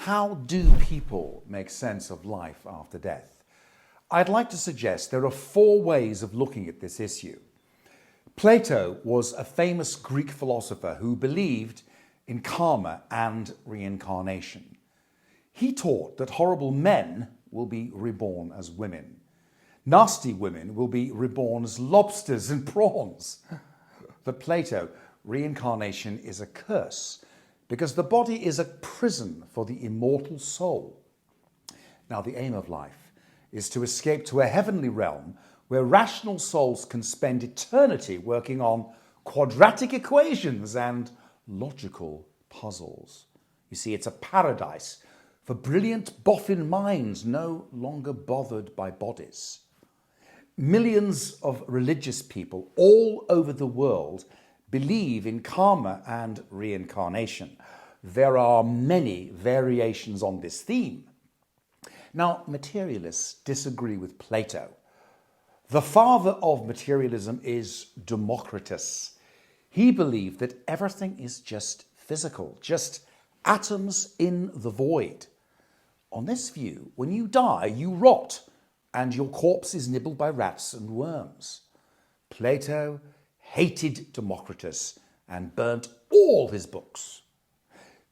How do people make sense of life after death? I'd like to suggest there are 4 ways of looking at this issue. Plato was a famous Greek philosopher who believed in karma and reincarnation. He taught that horrible men will be reborn as women. Nasty women will be reborn as lobsters and prawns. For Plato, reincarnation is a curse because the body is a prison for the immortal soul. Now, the aim of life is to escape to a heavenly realm where rational souls can spend eternity working on quadratic equations and logical puzzles. You see, it's a paradise for brilliant Boffin minds no longer bothered by bodies. Millions of religious people all over the world believe in karma and reincarnation. There are many variations on this theme. Now, materialists disagree with Plato. The father of materialism is Democritus. He believed that everything is just physical, just atoms in the void. On this view, when you die, you rot, and your corpse is nibbled by rats and worms. Plato hated Democritus and burnt all his books.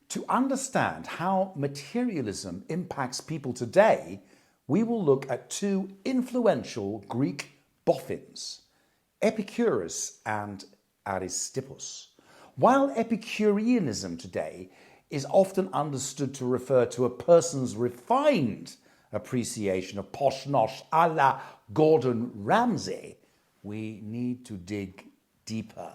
To understand how materialism impacts people today, we will look at 2 influential Greek Boffins, Epicurus and Aristippus. While Epicureanism today is often understood to refer to a person's refined appreciation of posh nosh a la Gordon Ramsay, we need to dig deeper.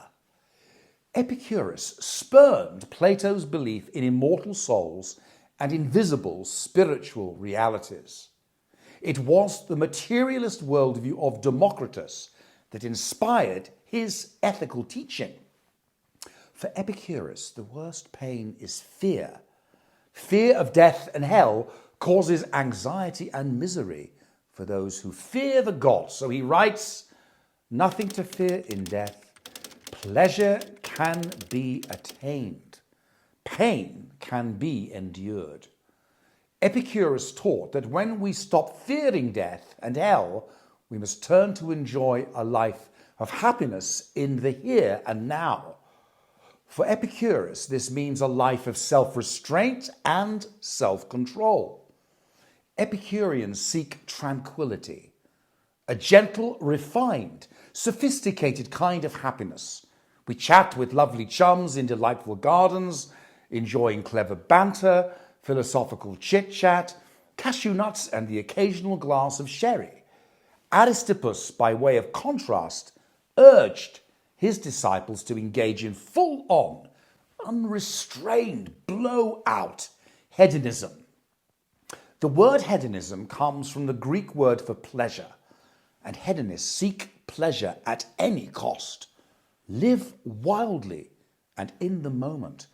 Epicurus spurned Plato's belief in immortal souls and invisible spiritual realities. It was the materialist worldview of Democritus that inspired his ethical teaching. For Epicurus, the worst pain is fear. Fear of death and hell causes anxiety and misery for those who fear the gods. So he writes, "Nothing to fear in death. Pleasure can be attained. Pain can be endured." Epicurus taught that when we stop fearing death and hell, we must turn to enjoy a life of happiness in the here and now. For Epicurus, this means a life of self-restraint and self-control. Epicureans seek tranquility, a gentle, refined, sophisticated kind of happiness. We chat with lovely chums in delightful gardens, enjoying clever banter, philosophical chit-chat, cashew nuts and the occasional glass of sherry. Aristippus, by way of contrast, urged his disciples to engage in full-on, unrestrained, blow-out hedonism. The word hedonism comes from the Greek word for pleasure, and hedonists seek pleasure at any cost. Live wildly and in the moment,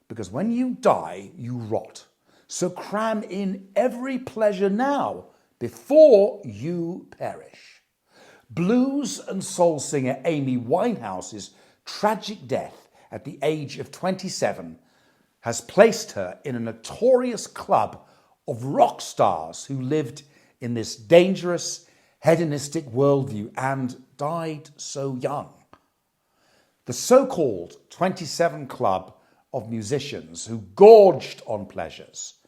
because when you die, you rot. So cram in every pleasure now before you perish. Blues and soul singer Amy Winehouse's tragic death at the age of 27 has placed her in a notorious club of rock stars who lived in this dangerous, hedonistic worldview and died so young. The so-called 27 Club of musicians who gorged on pleasures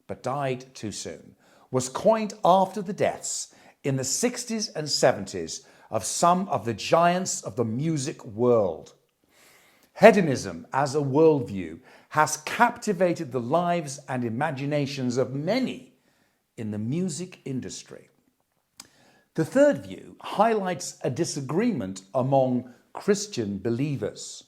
but died too soon was coined after the deaths in the 60s and 70s of some of the giants of the music world. Hedonism as a worldview has captivated the lives and imaginations of many in the music industry. The third view highlights a disagreement among Christian believers.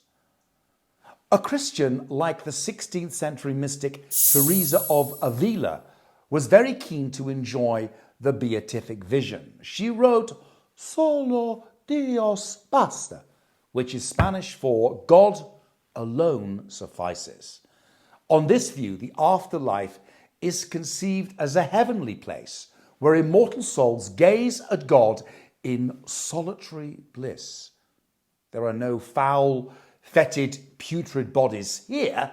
A Christian like the 16th century mystic Teresa of Avila was very keen to enjoy the beatific vision. She wrote, "Solo Dios basta," which is Spanish for "God alone suffices." On this view, the afterlife is conceived as a heavenly place where immortal souls gaze at God in solitary bliss. There are no foul, fetid, putrid bodies here,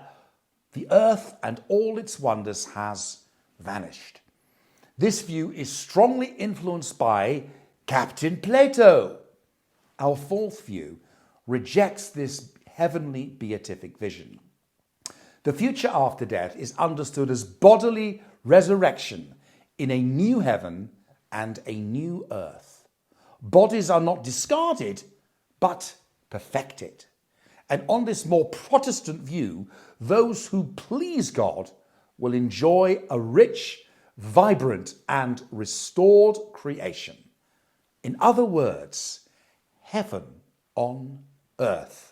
The earth and all its wonders has vanished. This view is strongly influenced by Captain Plato. Our fourth view rejects this heavenly beatific vision. The future after death is understood as bodily resurrection in a new heaven and a new earth. Bodies are not discarded, but perfected. And on this more Protestant view, those who please God will enjoy a rich, vibrant, and restored creation. In other words, heaven on earth.